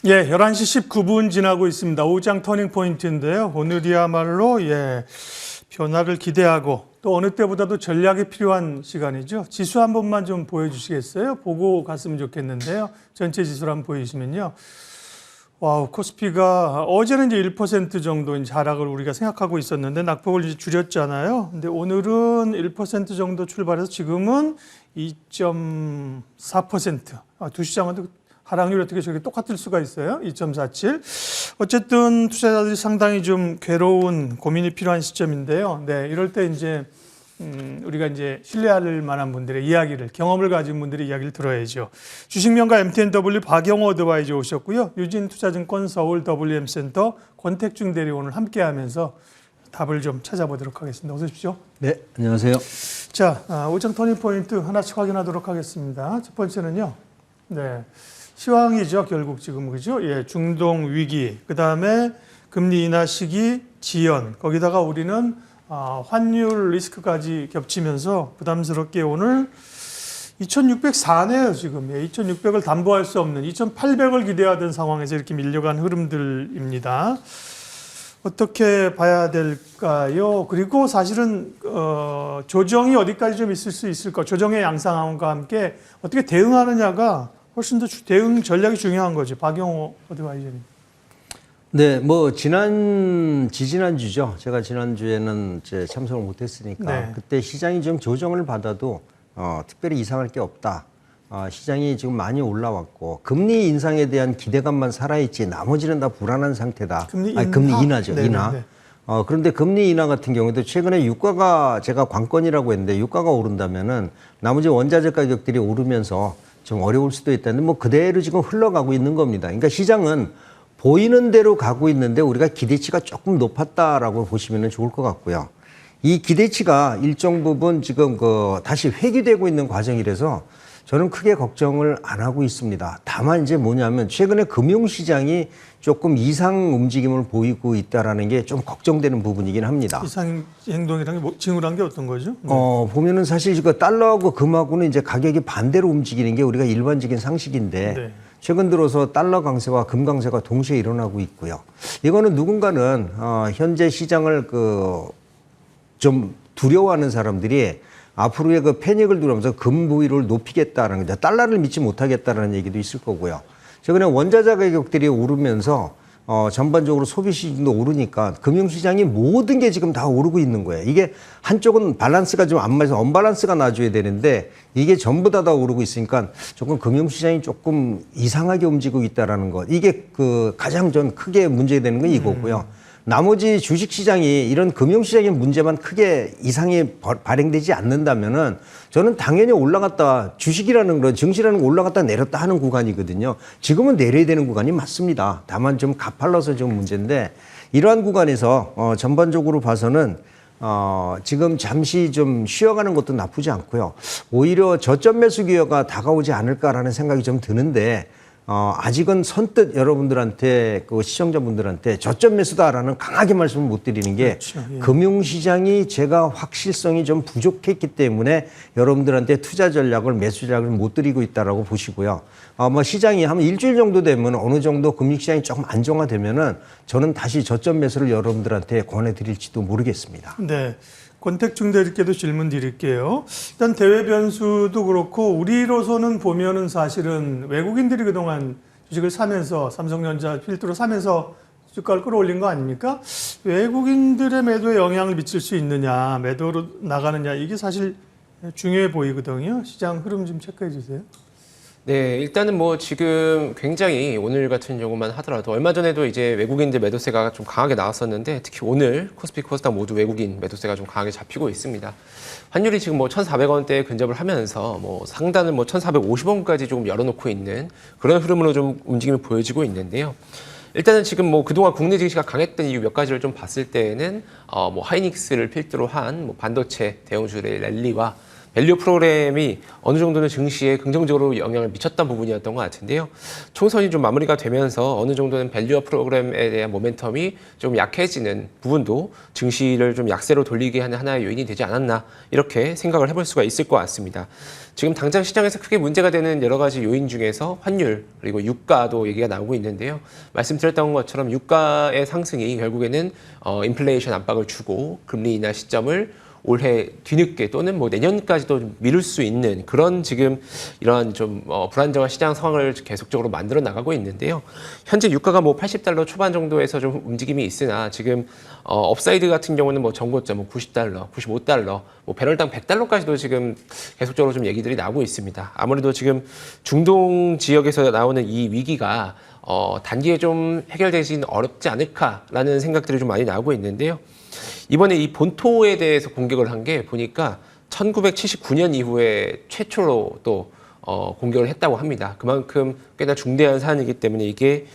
예, 11시 19분 지나고 있습니다. 오후장 터닝 포인트인데요. 오늘이야말로 변화를 기대하고 또 어느 때보다도 전략이 필요한 시간이죠. 지수 한 번만 좀 보여주시겠어요? 보고 갔으면 좋겠는데요. 전체 지수를 한번 보여주시면요. 와우, 코스피가 어제는 이제 1% 정도 이제 하락을 우리가 생각하고 있었는데 낙폭을 이제 줄였잖아요. 근데 오늘은 1% 정도 출발해서 지금은 2.4%. 두 시장은 하락률이 어떻게 저렇게 똑같을 수가 있어요? 2.47. 어쨌든 투자자들이 상당히 좀 괴로운 고민이 필요한 시점인데요. 네, 이럴 때 이제 우리가 이제 신뢰할 만한 분들의 이야기를, 경험을 가진 분들의 이야기를 들어야죠. 주식명가 MTNW 박영호 어드바이저 오셨고요. 유진투자증권 서울 WM센터 권택중 대리 오늘 함께하면서 답을 좀 찾아보도록 하겠습니다. 어서 오십시오. 네, 안녕하세요. 자, 오장 터닝 포인트 하나씩 확인하도록 하겠습니다. 첫 번째는요. 네. 시황이죠, 결국 지금, 그죠? 예, 중동 위기, 그 다음에 금리 인하 시기 지연, 거기다가 우리는 환율 리스크까지 겹치면서 부담스럽게 오늘 2604네요, 지금. 예, 2600을 담보할 수 없는 2800을 기대하던 상황에서 이렇게 밀려간 흐름들입니다. 어떻게 봐야 될까요? 그리고 사실은 조정이 어디까지 좀 있을 수 있을까? 조정의 양상함과 함께 어떻게 대응하느냐가 훨씬 더 대응 전략이 중요한 거죠. 박영호 어드바이저님. 네, 뭐 지지난주죠. 제가 지난주에는 이제 참석을 못했으니까 네. 그때 시장이 좀 조정을 받아도 특별히 이상할 게 없다. 시장이 지금 많이 올라왔고 금리 인상에 대한 기대감만 살아있지 나머지는 다 불안한 상태다. 금리 인하죠. 네네네. 인하. 그런데 금리 인하 같은 경우에도 최근에 유가가 제가 관건이라고 했는데 유가가 오른다면은 나머지 원자재 가격들이 오르면서 좀 어려울 수도 있다는데 뭐 그대로 지금 흘러가고 있는 겁니다. 그러니까 시장은 보이는 대로 가고 있는데 우리가 기대치가 조금 높았다라고 보시면 좋을 것 같고요. 이 기대치가 일정 부분 지금 다시 회귀되고 있는 과정이라서 저는 크게 걱정을 안 하고 있습니다. 다만 이제 뭐냐면 최근에 금융시장이 조금 이상 움직임을 보이고 있다라는 게 좀 걱정되는 부분이긴 합니다. 이상 행동이란 게 징후란 게 어떤 거죠? 보면은 사실 이거 달러하고 금하고는 이제 가격이 반대로 움직이는 게 우리가 일반적인 상식인데 네. 최근 들어서 달러 강세와 금 강세가 동시에 일어나고 있고요. 이거는 누군가는 현재 시장을 좀 두려워하는 사람들이 앞으로의 패닉을 두려면서 금 보유를 높이겠다는 거죠. 달러를 믿지 못하겠다는 얘기도 있을 거고요. 최근에 원자재 가격들이 오르면서 전반적으로 소비 시장도 오르니까 금융시장이 모든 게 지금 다 오르고 있는 거예요. 이게 한쪽은 밸런스가 좀 안 맞아서 언밸런스가 나줘야 되는데 이게 전부 다 오르고 있으니까 조금 금융시장이 조금 이상하게 움직이고 있다라는 것. 이게 가장 전 크게 문제되는 건 이거고요. 나머지 주식시장이 이런 금융시장의 문제만 크게 이상이 발행되지 않는다면은 저는 당연히 올라갔다 주식이라는 건 증시라는 거 올라갔다 내렸다 하는 구간이거든요. 지금은 내려야 되는 구간이 맞습니다. 다만 좀 가팔라서 좀 문제인데 이러한 구간에서 전반적으로 봐서는 지금 잠시 좀 쉬어가는 것도 나쁘지 않고요. 오히려 저점 매수 기회가 다가오지 않을까라는 생각이 좀 드는데 아직은 선뜻 여러분들한테 시청자분들한테 저점 매수다라는 강하게 말씀을 못 드리는 게 그렇죠. 예. 금융시장이 제가 확실성이 좀 부족했기 때문에 여러분들한테 투자 전략을 매수 전략을 못 드리고 있다라고 보시고요. 시장이 한 일주일 정도 되면 어느 정도 금융시장이 조금 안정화되면은 저는 다시 저점 매수를 여러분들한테 권해드릴지도 모르겠습니다. 네. 권택중 대리께도 질문 드릴게요. 일단 대외 변수도 그렇고 우리로서는 보면은 사실은 외국인들이 그동안 주식을 사면서 삼성전자 필두로 사면서 주가를 끌어올린 거 아닙니까? 외국인들의 매도에 영향을 미칠 수 있느냐, 매도로 나가느냐 이게 사실 중요해 보이거든요. 시장 흐름 좀 체크해 주세요. 네, 일단은 뭐 지금 굉장히 오늘 같은 경우만 하더라도 얼마 전에도 이제 외국인들 매도세가 좀 강하게 나왔었는데 특히 오늘 코스피 코스닥 모두 외국인 매도세가 좀 강하게 잡히고 있습니다. 환율이 지금 뭐 1,400원대에 근접을 하면서 뭐 상단은 뭐 1,450원까지 조금 열어놓고 있는 그런 흐름으로 좀 움직임을 보여지고 있는데요. 일단은 지금 뭐 그동안 국내 증시가 강했던 이유 몇 가지를 좀 봤을 때에는 뭐 하이닉스를 필두로 한 뭐 반도체 대형주들의 랠리와 밸류 프로그램이 어느 정도는 증시에 긍정적으로 영향을 미쳤던 부분이었던 것 같은데요. 총선이 좀 마무리가 되면서 어느 정도는 밸류 프로그램에 대한 모멘텀이 좀 약해지는 부분도 증시를 좀 약세로 돌리게 하는 하나의 요인이 되지 않았나 이렇게 생각을 해볼 수가 있을 것 같습니다. 지금 당장 시장에서 크게 문제가 되는 여러 가지 요인 중에서 환율 그리고 유가도 얘기가 나오고 있는데요. 말씀드렸던 것처럼 유가의 상승이 결국에는 인플레이션 압박을 주고 금리 인하 시점을 올해 뒤늦게 또는 뭐 내년까지도 좀 미룰 수 있는 그런 지금 이러한 좀 불안정한 시장 상황을 계속적으로 만들어 나가고 있는데요. 현재 유가가 뭐 $80 초반 정도에서 좀 움직임이 있으나 지금 업사이드 같은 경우는 뭐 전고점 뭐 $90, $95, 뭐 배럴당 $100까지도 지금 계속적으로 좀 얘기들이 나오고 있습니다. 아무래도 지금 중동 지역에서 나오는 이 위기가 단기에 좀 해결되지는 어렵지 않을까라는 생각들이 좀 많이 나오고 있는데요. 이번에 이 본토에 대해서 공격을 한 게 보니까 1979년 이후에 최초로 또 공격을 했다고 합니다. 그만큼 꽤나 중대한 사안이기 때문에 이게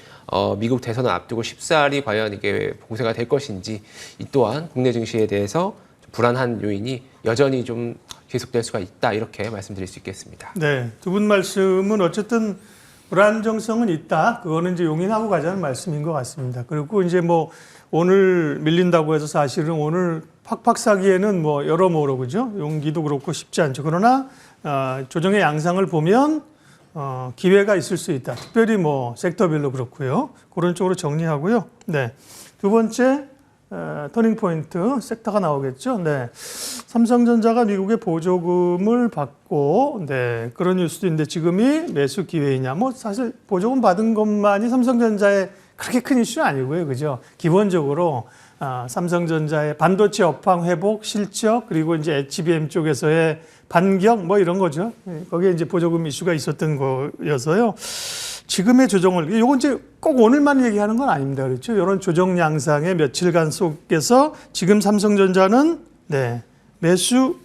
미국 대선을 앞두고 쉽사리 과연 이게 봉쇄가 될 것인지 이 또한 국내 증시에 대해서 불안한 요인이 여전히 좀 계속될 수가 있다 이렇게 말씀드릴 수 있겠습니다. 네, 두 분 말씀은 어쨌든 불안정성은 있다. 그거는 이제 용인하고 가자는 말씀인 것 같습니다. 그리고 이제 뭐 오늘 밀린다고 해서 사실은 오늘 팍팍 사기에는 뭐 여러모로 그죠? 용기도 그렇고 쉽지 않죠. 그러나 조정의 양상을 보면 기회가 있을 수 있다. 특별히 뭐 섹터별로 그렇고요. 그런 쪽으로 정리하고요. 네, 두 번째 터닝 포인트 섹터가 나오겠죠. 네, 삼성전자가 미국의 보조금을 받고 네 그런 뉴스도 있는데 지금이 매수 기회이냐? 뭐 사실 보조금 받은 것만이 삼성전자의 그렇게 큰 이슈는 아니고요, 그죠? 기본적으로 삼성전자의 반도체 업황 회복 실적 그리고 이제 HBM 쪽에서의 반격 뭐 이런 거죠. 거기에 이제 보조금 이슈가 있었던 거여서요. 지금의 조정을 이건 이제 꼭 오늘만 얘기하는 건 아닙니다, 그렇죠? 이런 조정 양상의 며칠간 속에서 지금 삼성전자는 네 매수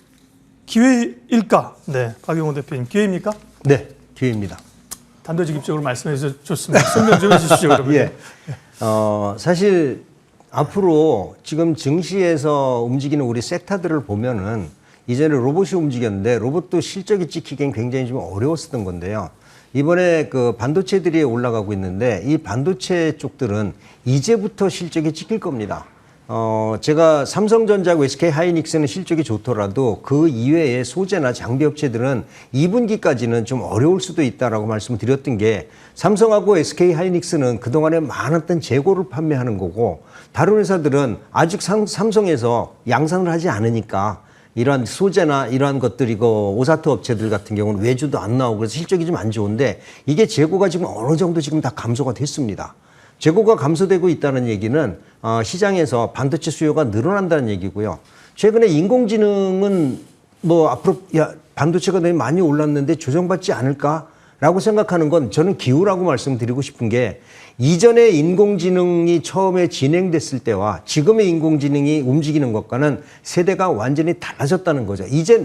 기회일까? 네, 박용호 대표님 기회입니까? 네, 기회입니다. 단도직입적으로 말씀해 주셔서 좋습니다. 설명 좀 해주시죠, 그러면. 예. 사실 앞으로 지금 증시에서 움직이는 우리 섹터들을 보면은 이제는 로봇이 움직였는데 로봇도 실적이 찍히기엔 굉장히 좀 어려웠었던 건데요. 이번에 그 반도체들이 올라가고 있는데 이 반도체 쪽들은 이제부터 실적이 찍힐 겁니다. 제가 삼성전자하고 SK 하이닉스는 실적이 좋더라도 그 이외의 소재나 장비 업체들은 2분기까지는 좀 어려울 수도 있다라고 말씀을 드렸던 게 삼성하고 SK 하이닉스는 그동안에 많았던 재고를 판매하는 거고 다른 회사들은 아직 삼성에서 양산을 하지 않으니까 이러한 소재나 이러한 것들이고 오사트 업체들 같은 경우는 외주도 안 나오고 그래서 실적이 좀 안 좋은데 이게 재고가 지금 어느 정도 지금 다 감소가 됐습니다. 재고가 감소되고 있다는 얘기는 시장에서 반도체 수요가 늘어난다는 얘기고요. 최근에 인공지능은 뭐 앞으로 반도체가 너무 많이 올랐는데 조정받지 않을까라고 생각하는 건 저는 기우라고 말씀드리고 싶은 게 이전에 인공지능이 처음에 진행됐을 때와 지금의 인공지능이 움직이는 것과는 세대가 완전히 달라졌다는 거죠.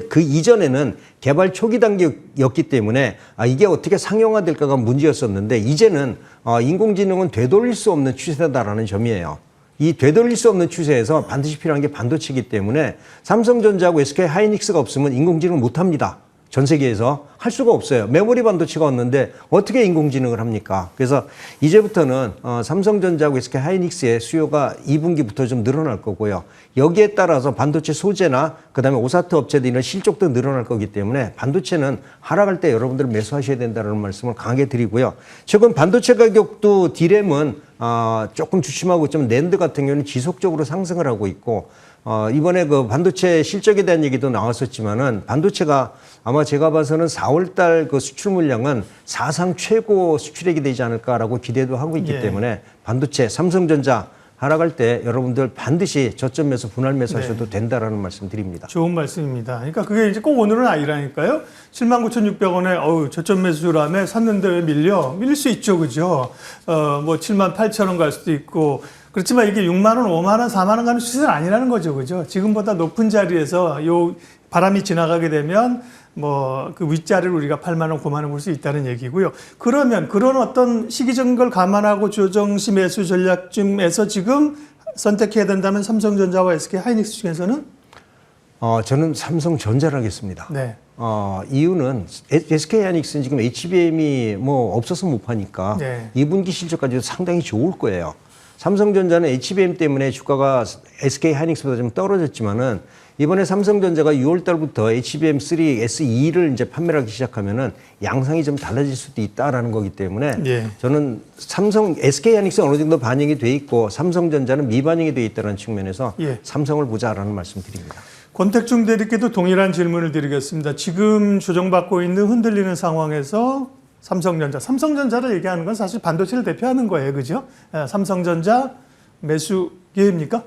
그 이전에는 개발 초기 단계였기 때문에 이게 어떻게 상용화될까가 문제였었는데 이제는 인공지능은 되돌릴 수 없는 추세다라는 점이에요. 이 되돌릴 수 없는 추세에서 반드시 필요한 게 반도체이기 때문에 삼성전자하고 SK 하이닉스가 없으면 인공지능을 못합니다. 전 세계에서 할 수가 없어요. 메모리 반도체가 왔는데 어떻게 인공지능을 합니까? 그래서 이제부터는 삼성전자하고 SK 하이닉스의 수요가 2분기부터 좀 늘어날 거고요. 여기에 따라서 반도체 소재나 그다음에 오사트 업체들 이런 실적도 늘어날 거기 때문에 반도체는 하락할 때 여러분들 매수하셔야 된다는 말씀을 강하게 드리고요. 최근 반도체 가격도 D램은 조금 주춤하고 있지만 낸드 같은 경우는 지속적으로 상승을 하고 있고 이번에 그 반도체 실적에 대한 얘기도 나왔었지만은 반도체가 아마 제가 봐서는 4월달 그 수출 물량은 사상 최고 수출액이 되지 않을까라고 기대도 하고 있기 때문에 반도체 삼성전자 하락할 때 여러분들 반드시 저점 매수 분할 매수하셔도 된다라는 말씀 드립니다. 좋은 말씀입니다. 그러니까 그게 이제 꼭 오늘은 아니라니까요. 79,600원에 저점 매수라며 샀는데 왜 밀릴 수 있죠, 그죠? 뭐 78,000원 갈 수도 있고. 그렇지만 이게 6만 원, 5만 원, 4만 원 가는 추세는 아니라는 거죠, 그죠? 지금보다 높은 자리에서 요 바람이 지나가게 되면 뭐 그 윗자리를 우리가 8만 원, 9만 원 볼 수 있다는 얘기고요. 그러면 그런 어떤 시기적인 걸 감안하고 조정시 매수 전략 중에서 지금 선택해야 된다면 삼성전자와 SK 하이닉스 중에서는? 3성 전자하고 SK 하이닉스의 수요가 2분기부터 좀 늘어날 거고요. 여기에 따라서 반도체 소재나 장비 업체들 이런 실적도 늘어날 거기 때문에 반도체는 하락할 때 여러분들 반드시 필요한 게 반도체이기 때문에 반도체는 저는 삼성전자를 하겠습니다. 네. 이유는 SK하이닉스는 지금 HBM이 뭐 없어서 못 파니까 네. 2분기 실적까지도 상당히 좋을 거예요. 삼성전자는 HBM 때문에 주가가 SK하이닉스보다 좀 떨어졌지만은 이번에 삼성전자가 6월 달부터 HBM3 SE를 이제 판매를 하기 시작하면은 양상이 좀 달라질 수도 있다라는 거기 때문에 예. 저는 SK하이닉스 어느 정도 반영이 돼 있고 삼성전자는 미반영이 돼 있다는 측면에서 예. 삼성을 보자라는 말씀 드립니다. 권택중 대리께도 동일한 질문을 드리겠습니다. 지금 조정받고 있는 흔들리는 상황에서 삼성전자를 얘기하는 건 사실 반도체를 대표하는 거예요. 그죠? 삼성전자 매수 기회입니까?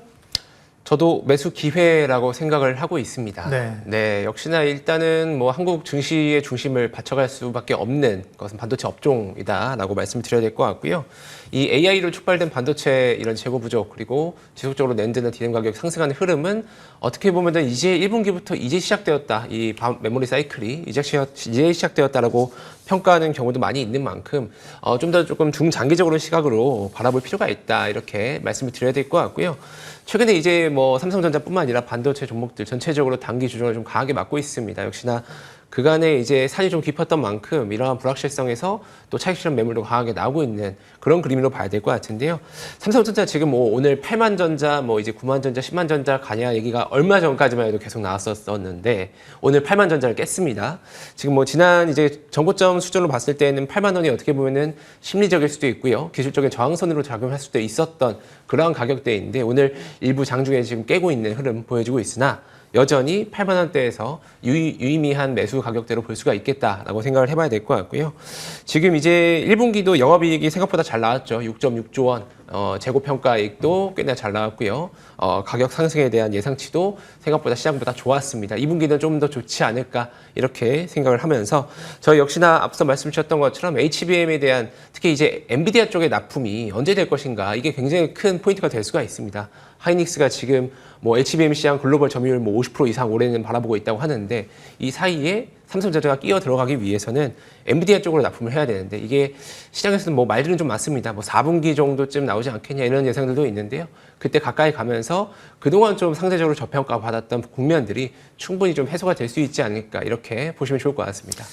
저도 매수 기회라고 생각을 하고 있습니다. 네. 역시나 일단은 뭐 한국 증시의 중심을 받쳐갈 수밖에 없는 것은 반도체 업종이다라고 말씀을 드려야 될 것 같고요. 이 AI로 촉발된 반도체 이런 재고 부족 그리고 지속적으로 낸드나 DRAM 가격 상승하는 흐름은 어떻게 보면은 이제 1분기부터 이제 시작되었다. 이 메모리 사이클이 이제 시작되었다라고 평가하는 경우도 많이 있는 만큼 좀 더 조금 중장기적으로 시각으로 바라볼 필요가 있다. 이렇게 말씀을 드려야 될 것 같고요. 최근에 이제 뭐 삼성전자뿐만 아니라 반도체 종목들 전체적으로 단기 조정을 좀 강하게 맞고 있습니다. 역시나 그간에 이제 산이 좀 깊었던 만큼 이러한 불확실성에서 또 차익 실현 매물도 강하게 나오고 있는 그런 그림으로 봐야 될 것 같은데요. 삼성전자 지금 뭐 오늘 8만 전자, 뭐 이제 9만 전자, 10만 전자 가냐 얘기가 얼마 전까지만 해도 계속 나왔었는데 오늘 8만 전자를 깼습니다. 지금 뭐 지난 이제 정고점 수준으로 봤을 때는 8만 원이 어떻게 보면은 심리적일 수도 있고요. 기술적인 저항선으로 작용할 수도 있었던 그러한 가격대인데 오늘 일부 장중에 지금 깨고 있는 흐름 보여주고 있으나 여전히 8만 원대에서 유의미한 매수 가격대로 볼 수가 있겠다라고 생각을 해봐야 될 것 같고요. 지금 이제 1분기도 영업이익이 생각보다 잘 나왔죠. 6.6조 원. 재고평가이익도 꽤나 잘 나왔고요. 가격 상승에 대한 예상치도 생각보다 시장보다 좋았습니다. 2분기는 좀 더 좋지 않을까 이렇게 생각을 하면서 저희 역시나 앞서 말씀 주셨던 것처럼 HBM에 대한 특히 이제 엔비디아 쪽의 납품이 언제 될 것인가 이게 굉장히 큰 포인트가 될 수가 있습니다. 하이닉스가 지금 뭐 HBM 시장 글로벌 점유율 뭐 50% 이상 올해는 바라보고 있다고 하는데 이 사이에 삼성전자가 끼어 들어가기 위해서는 엔비디아 쪽으로 납품을 해야 되는데 이게 시장에서는 뭐 말들은 좀 많습니다. 뭐 4분기 정도쯤 나오지 않겠냐 이런 예상들도 있는데요. 그때 가까이 가면서 그동안 좀 상대적으로 저평가 받았던 국면들이 충분히 좀 해소가 될 수 있지 않을까 이렇게 보시면 좋을 것 같습니다.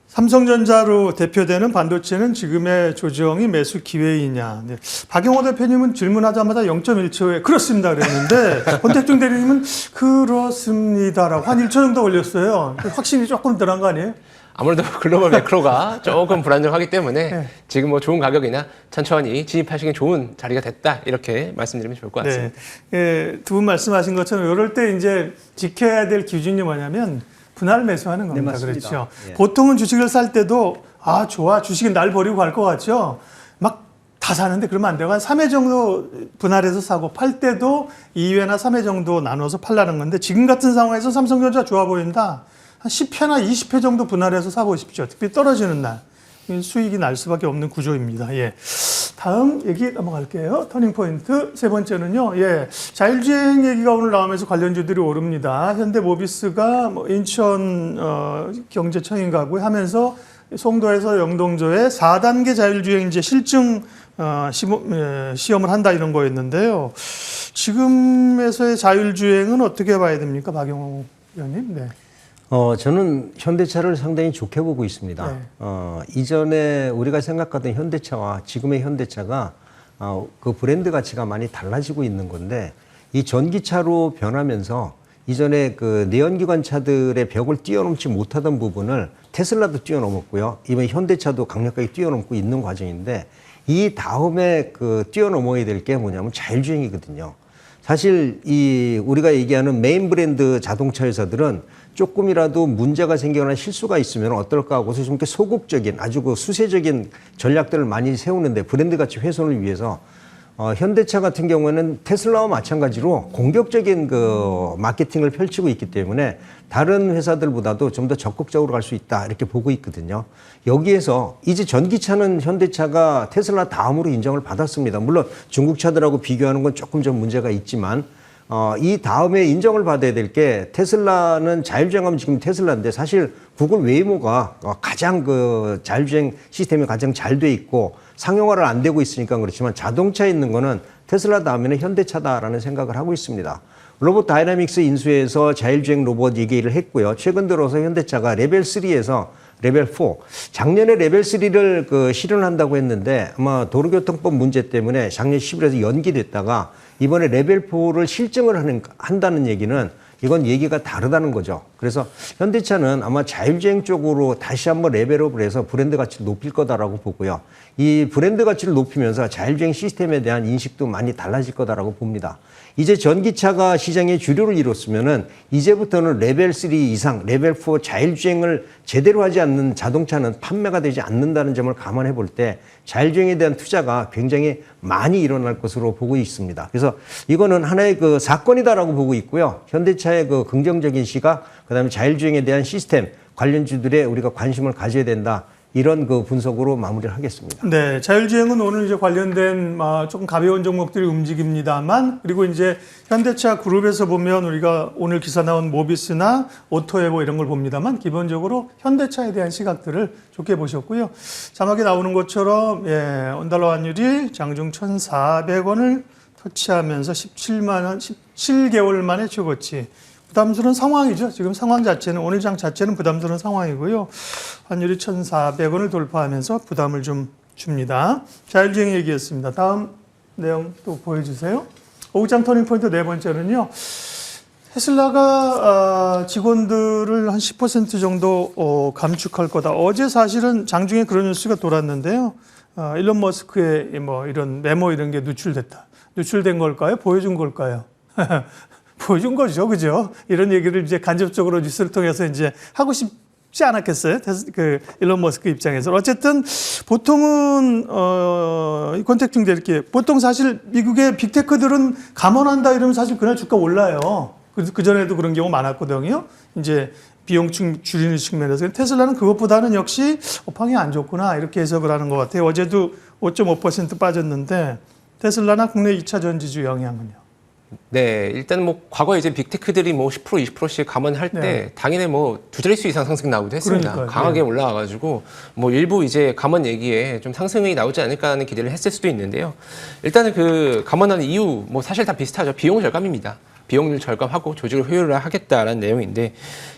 삼성전자로 대표되는 반도체는 지금의 조정이 매수 기회이냐. 네. 박영호 대표님은 질문하자마자 0.1초에 그렇습니다 그랬는데 권택중 대리님은 그렇습니다라고 한 1초 정도 걸렸어요. 확신이 조금 덜한 거 아니에요? 아무래도 글로벌 매크로가 조금 불안정하기 때문에 네. 지금 뭐 좋은 가격이나 천천히 진입하시기 좋은 자리가 됐다 이렇게 말씀드리면 좋을 것 같습니다. 네. 예, 두 분 말씀하신 것처럼 이럴 때 이제 지켜야 될 기준이 뭐냐면 분할 매수하는 겁니다. 네, 맞습니다. 그렇죠. 예. 보통은 주식을 살 때도 아 좋아 주식은 날 버리고 갈 것 같죠. 막 다 사는데 그러면 안 되고 한 3회 정도 분할해서 사고 팔 때도 2회나 3회 정도 나눠서 팔라는 건데 지금 같은 상황에서 삼성전자 좋아 보인다. 한 10회나 20회 정도 분할해서 사보십시오. 특히 떨어지는 날 수익이 날 수밖에 없는 구조입니다. 예. 다음 얘기 넘어갈게요. 터닝포인트 세 번째는요. 예. 자율주행 얘기가 오늘 나오면서 관련주들이 오릅니다. 현대모비스가 뭐 인천 경제청인가고 하면서 송도에서 영동조에 4단계 자율주행제 실증 시험을 한다 이런 거였는데요. 지금에서의 자율주행은 어떻게 봐야 됩니까, 박영호 의원님? 네. 저는 현대차를 상당히 좋게 보고 있습니다. 네. 이전에 우리가 생각하던 현대차와 지금의 현대차가 그 브랜드 가치가 많이 달라지고 있는 건데 이 전기차로 변하면서 이전에 그 내연기관 차들의 벽을 뛰어넘지 못하던 부분을 테슬라도 뛰어넘었고요. 이번 현대차도 강력하게 뛰어넘고 있는 과정인데 이 다음에 그 뛰어넘어야 될 게 뭐냐면 자율주행이거든요. 사실 이 우리가 얘기하는 메인 브랜드 자동차 회사들은 조금이라도 문제가 생기거나 실수가 있으면 어떨까 하고서 좀 이렇게 소극적인 아주 그 수세적인 전략들을 많이 세우는데 브랜드 가치 훼손을 위해서 현대차 같은 경우에는 테슬라와 마찬가지로 공격적인 그 마케팅을 펼치고 있기 때문에 다른 회사들보다도 좀 더 적극적으로 갈 수 있다 이렇게 보고 있거든요. 여기에서 이제 전기차는 현대차가 테슬라 다음으로 인정을 받았습니다. 물론 중국 차들하고 비교하는 건 조금 좀 문제가 있지만 이 다음에 인정을 받아야 될 게 테슬라는 자율주행하면 지금 테슬라인데 사실 구글 웨이모가 가장 그 자율주행 시스템이 가장 잘 돼 있고 상용화를 안 되고 있으니까 그렇지만 자동차에 있는 거는 테슬라 다음에는 현대차다라는 생각을 하고 있습니다. 로봇 다이나믹스 인수해서 자율주행 로봇 얘기를 했고요. 최근 들어서 현대차가 레벨 3에서 레벨 4, 작년에 레벨 3를 실현한다고 했는데 아마 도로교통법 문제 때문에 작년 10월에서 연기됐다가 이번에 레벨 4를 실증을 한다는 얘기는 이건 얘기가 다르다는 거죠. 그래서 현대차는 아마 자율주행 쪽으로 다시 한번 레벨업을 해서 브랜드 가치를 높일 거다라고 보고요. 이 브랜드 가치를 높이면서 자율주행 시스템에 대한 인식도 많이 달라질 거다라고 봅니다. 이제 전기차가 시장의 주류를 이뤘으면은 이제부터는 레벨 3 이상, 레벨 4 자율주행을 제대로 하지 않는 자동차는 판매가 되지 않는다는 점을 감안해 볼 때 자율주행에 대한 투자가 굉장히 많이 일어날 것으로 보고 있습니다. 그래서 이거는 하나의 사건이다라고 보고 있고요. 현대차의 긍정적인 시각, 그다음에 자율주행에 대한 시스템 관련주들에 우리가 관심을 가져야 된다. 이런 분석으로 마무리를 하겠습니다. 네, 자율주행은 오늘 이제 관련된 조금 가벼운 종목들이 움직입니다만, 그리고 이제 현대차 그룹에서 보면 우리가 오늘 기사 나온 모비스나 오토에버 이런 걸 봅니다만, 기본적으로 현대차에 대한 시각들을 좋게 보셨고요. 자막에 나오는 것처럼 원달러 환율이 장중 1,400원을 터치하면서 17만 원, 17개월 만에 최고치. 부담스러운 상황이죠. 지금 상황 자체는, 오늘 장 자체는 부담스러운 상황이고요. 환율이 1,400원을 돌파하면서 부담을 좀 줍니다. 자율주행 얘기였습니다. 다음 내용 또 보여주세요. 오후장 터닝포인트 네 번째는요. 테슬라가 직원들을 한 10% 정도 감축할 거다. 어제 사실은 장중에 그런 뉴스가 돌았는데요. 일론 머스크의 이런 메모 이런 게 누출됐다. 누출된 걸까요? 보여준 걸까요? 보여준 거죠, 그죠? 이런 얘기를 이제 간접적으로 뉴스를 통해서 이제 하고 싶지 않았겠어요? 일론 머스크 입장에서. 어쨌든 보통은, 컨택 중대 이렇게, 보통 사실 미국의 빅테크들은 감원한다 이러면 사실 그날 주가 올라요. 그전에도 그런 경우 많았거든요. 이제 비용 줄이는 측면에서. 테슬라는 그것보다는 역시 업황이 안 좋구나. 이렇게 해석을 하는 것 같아요. 어제도 5.5% 빠졌는데, 테슬라나 국내 2차 전지주 영향은요? 네, 일단 과거에 이제 빅테크들이 10%, 20%씩 감원할 때 당연히 두 자릿수 이상 상승 나오기도 했습니다. 그러니까요. 강하게 올라와가지고 일부 이제 감원 얘기에 좀 상승이 나오지 않을까 하는 기대를 했을 수도 있는데요. 일단은 감원하는 이유 사실 다 비슷하죠. 비용 절감입니다. 비용을 절감하고 조직을 효율화 하겠다라는 내용인데,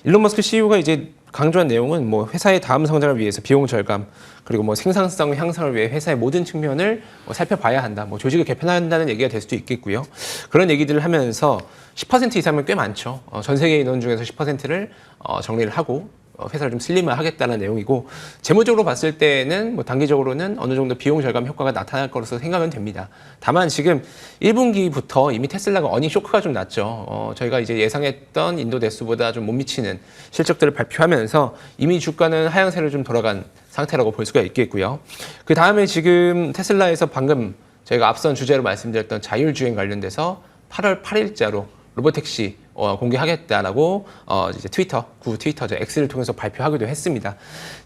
일론 머스크 CEO가 이제 강조한 내용은 회사의 다음 성장을 위해서 비용 절감, 그리고 생산성 향상을 위해 회사의 모든 측면을 살펴봐야 한다. 조직을 개편한다는 얘기가 될 수도 있겠고요. 그런 얘기들을 하면서 10% 이상이면 꽤 많죠. 전 세계 인원 중에서 10%를 정리를 하고 회사를 좀 슬림화하겠다는 내용이고, 재무적으로 봤을 때는 단기적으로는 어느 정도 비용 절감 효과가 나타날 것으로 생각은 됩니다. 다만 지금 1분기부터 이미 테슬라가 어닝 쇼크가 좀 났죠. 저희가 이제 예상했던 인도 대수보다 좀 못 미치는 실적들을 발표하면서 이미 주가는 하향세로 좀 돌아간 상태라고 볼 수가 있겠고요. 그 다음에 지금 테슬라에서 방금 저희가 앞선 주제로 말씀드렸던 자율주행 관련돼서 8월 8일자로 로보택시 공개하겠다라고 이제 구 트위터죠. X를 통해서 발표하기도 했습니다.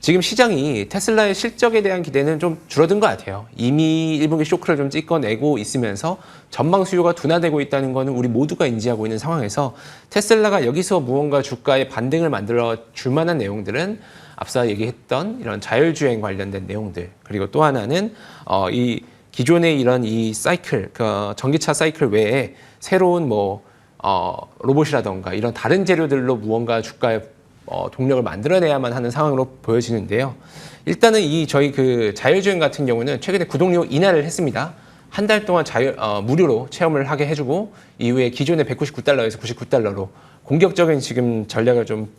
지금 시장이 테슬라의 실적에 대한 기대는 좀 줄어든 것 같아요. 이미 1분기 쇼크를 좀 찍어내고 있으면서 전방 수요가 둔화되고 있다는 것은 우리 모두가 인지하고 있는 상황에서 테슬라가 여기서 무언가 주가의 반등을 만들어 줄 만한 내용들은 앞서 얘기했던 이런 자율주행 관련된 내용들, 그리고 또 하나는 이 기존의 이런 이 사이클, 전기차 사이클 외에 새로운 로봇이라던가 이런 다른 재료들로 무언가 주가의 동력을 만들어내야만 하는 상황으로 보여지는데요. 일단은 저희 자율주행 같은 경우는 최근에 구독료 인하를 했습니다. 한 달 동안 무료로 체험을 하게 해주고, 이후에 기존의 199달러에서 99달러로 공격적인 지금 전략을 좀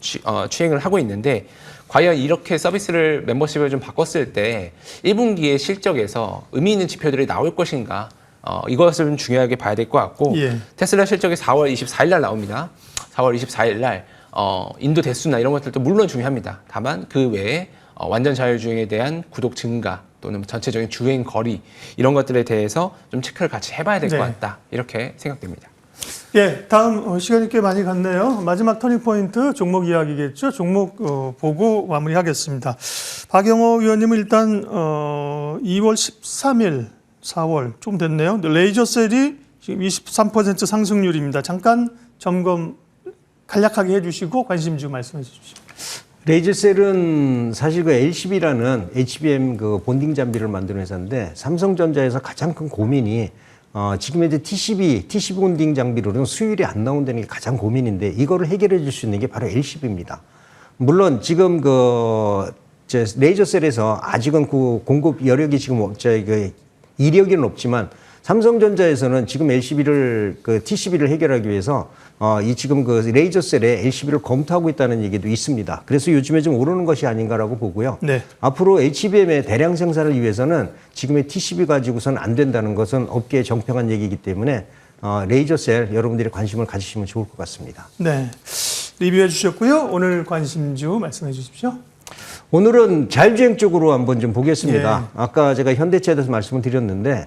추행을 하고 있는데, 과연 이렇게 서비스를, 멤버십을 좀 바꿨을 때 1분기의 실적에서 의미 있는 지표들이 나올 것인가, 이것을 좀 중요하게 봐야 될 것 같고, 테슬라 실적이 4월 24일 날 나옵니다. 4월 24일 날 인도 대수나 이런 것들도 물론 중요합니다. 다만 그 외에 완전 자율주행에 대한 구독 증가 또는 전체적인 주행 거리, 이런 것들에 대해서 좀 체크를 같이 해봐야 될 것 같다, 이렇게 생각됩니다. 예, 다음 시간이 꽤 많이 갔네요. 마지막 터닝포인트 종목 이야기겠죠. 종목 보고 마무리하겠습니다. 박영호 위원님은 일단 2월 13일 4월 좀 됐네요. 레이저셀이 지금 23% 상승률입니다. 잠깐 점검 간략하게 해주시고 관심주 말씀해 주십시오. 레이저셀은 사실 LCB라는 HBM 본딩 장비를 만드는 회사인데, 삼성전자에서 가장 큰 고민이 지금 이제 TCB 본딩 장비로는 수율이 안 나온다는 게 가장 고민인데 이거를 해결해 줄 수 있는 게 바로 LCB입니다. 물론 지금 레이저셀에서 아직은 그 공급 여력이 지금 이력은 없지만 삼성전자에서는 지금 TCB를 해결하기 위해서 지금 레이저셀에 LCB를 검토하고 있다는 얘기도 있습니다. 그래서 요즘에 좀 오르는 것이 아닌가라고 보고요. 네. 앞으로 HBM의 대량 생산을 위해서는 지금의 TCB 가지고서는 안 된다는 것은 업계의 정평한 얘기이기 때문에 레이저셀 여러분들이 관심을 가지시면 좋을 것 같습니다. 네. 리뷰해 주셨고요. 오늘 관심주 말씀해 주십시오. 오늘은 자율주행 쪽으로 한번 좀 보겠습니다. 예. 아까 제가 현대차에 대해서 말씀을 드렸는데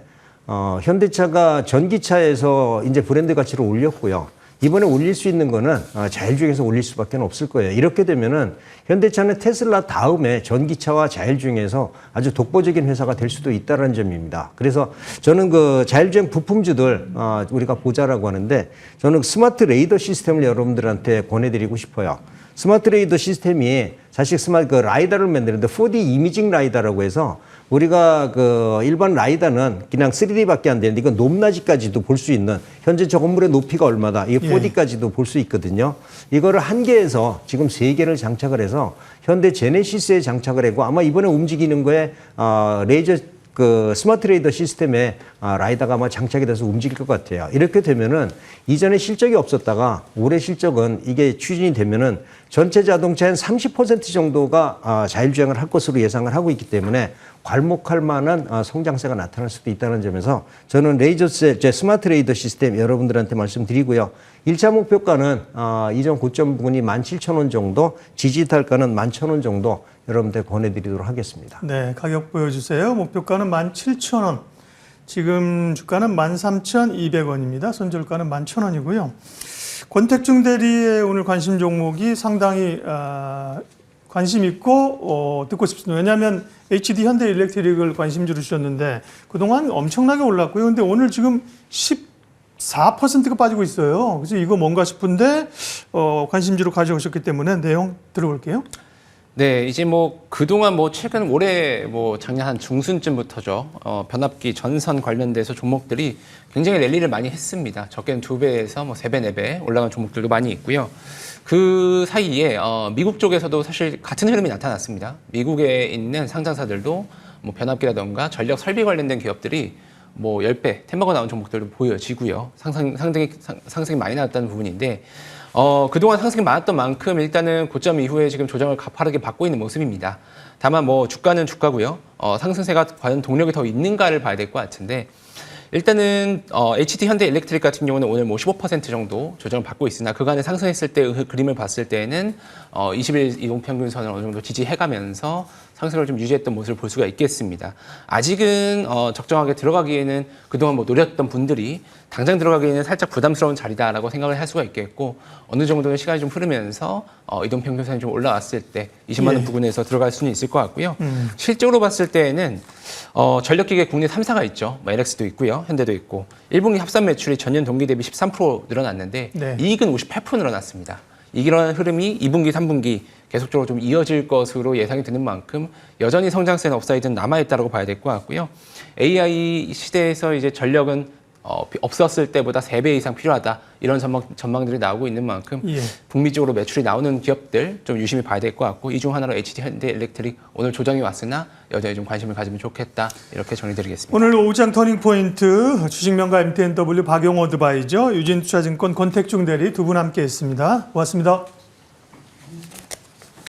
현대차가 전기차에서 이제 브랜드 가치를 올렸고요. 이번에 올릴 수 있는 거는 자율주행에서 올릴 수밖에 없을 거예요. 이렇게 되면은 현대차는 테슬라 다음에 전기차와 자율주행에서 아주 독보적인 회사가 될 수도 있다는 점입니다. 그래서 저는 그 자율주행 부품주들 우리가 보자라고 하는데 저는 스마트 레이더 시스템을 여러분들한테 권해드리고 싶어요. 스마트 레이더 시스템이 사실 라이다를 만드는데 4D 이미징 라이다라고 해서 우리가 일반 라이다는 그냥 3D밖에 안 되는데 이건 높낮이까지도 볼 수 있는 현재 저 건물의 높이가 얼마다 이게 4D까지도 볼 수 있거든요. 이거를 한 개에서 지금 3개를 장착을 해서 현대 제네시스에 장착을 하고 아마 이번에 움직이는 거에 레이저 스마트 레이더 시스템에 라이다가 아마 장착이 돼서 움직일 것 같아요. 이렇게 되면은 이전에 실적이 없었다가 올해 실적은 이게 추진이 되면은 전체 자동차의 30% 정도가 자율주행을 할 것으로 예상을 하고 있기 때문에 괄목할 만한 성장세가 나타날 수도 있다는 점에서 저는 스마트 레이더 시스템 여러분들한테 말씀드리고요. 1차 목표가는 이전 고점 부근이 17,000원 정도, 지지탈가는 11,000원 정도 여러분들 권해드리도록 하겠습니다. 네, 가격 보여주세요. 목표가는 17,000원. 지금 주가는 13,200원입니다. 손절가는 11,000원이고요. 권택중 대리의 오늘 관심 종목이 상당히 관심 있고 듣고 싶습니다. 왜냐하면 HD 현대 일렉트릭을 관심주로 주셨는데 그동안 엄청나게 올랐고요. 근데 오늘 지금 14%가 빠지고 있어요. 그래서 이거 뭔가 싶은데 관심주로 가져오셨기 때문에 내용 들어볼게요. 네, 이제 그동안 최근 올해 작년 한 중순쯤부터죠. 변압기 전선 관련돼서 종목들이 굉장히 랠리를 많이 했습니다. 적게는 2배에서 3배, 4배 올라간 종목들도 많이 있고요. 그 사이에 미국 쪽에서도 사실 같은 흐름이 나타났습니다. 미국에 있는 상장사들도 변압기라던가 전력 설비 관련된 기업들이 10배, 10배가 나온 종목들도 보여지고요. 상승이 많이 나왔다는 부분인데 그동안 상승이 많았던 만큼 일단은 고점 이후에 지금 조정을 가파르게 받고 있는 모습입니다. 다만 주가는 주가고요. 상승세가 과연 동력이 더 있는가를 봐야 될 것 같은데 일단은 HD 현대 일렉트릭 같은 경우는 오늘 15% 정도 조정을 받고 있으나 그간에 상승했을 때 그림을 봤을 때는 20일 이동평균선을 어느 정도 지지해가면서 상승을 좀 유지했던 모습을 볼 수가 있겠습니다. 아직은 적정하게 들어가기에는 그동안 노렸던 분들이 당장 들어가기에는 살짝 부담스러운 자리다라고 생각을 할 수가 있겠고 어느 정도의 시간이 좀 흐르면서 이동평균선이 좀 올라왔을 때 20만 원 부근에서 들어갈 수는 있을 것 같고요. 실적으로 봤을 때에는 전력기계 국내 3사가 있죠. LX도 있고요. 현대도 있고 1분기 합산 매출이 전년 동기 대비 13% 늘어났는데 네. 이익은 58% 늘어났습니다. 이런 흐름이 2분기, 3분기 계속적으로 좀 이어질 것으로 예상이 되는 만큼 여전히 성장세는 업사이드는 남아있다고 봐야 될 것 같고요. AI 시대에서 이제 전력은 없었을 때보다 3배 이상 필요하다. 이런 전망들이 나오고 있는 만큼 북미 쪽으로 매출이 나오는 기업들 좀 유심히 봐야 될 것 같고 이 중 하나로 HD 현대 일렉트릭 오늘 조정이 왔으나 여전히 좀 관심을 가지면 좋겠다. 이렇게 정리드리겠습니다. 오늘 오후장 터닝포인트 주식명가 MTNW 박용호 드바이저 유진투자증권 권택중 대리 두 분 함께했습니다. 고맙습니다.